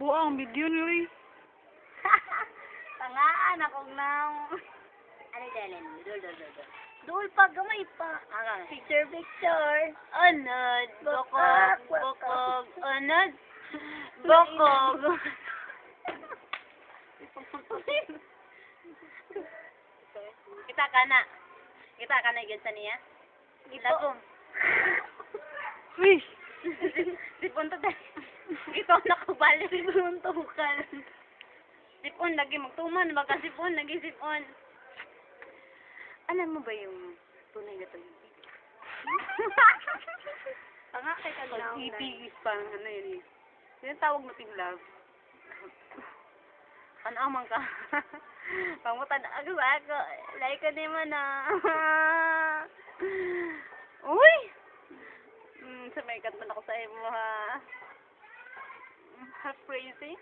Buang video ni. Tangaan akong nang. Ano dalin? Dul pa gamay pa. Picture. Anod. Bokog. Anod. Bokog. Kita ka na. Kita ka na igad sa niya? Ilagom. Uy! Sipon to dahil. Ito nakabalik. Sipon tukan. Sipon lagi magtuman. Baka sipon lagi sipon. Alam mo ba yung tunay na tunay? Tanga kay kaglaw. Pag-ibig pang ano yun eh. Yung tawag nating love. Ano ka? Pangutan ako. Like ko di mo na. Uy! Sa may kat man ako sa imo ha. Half crazy.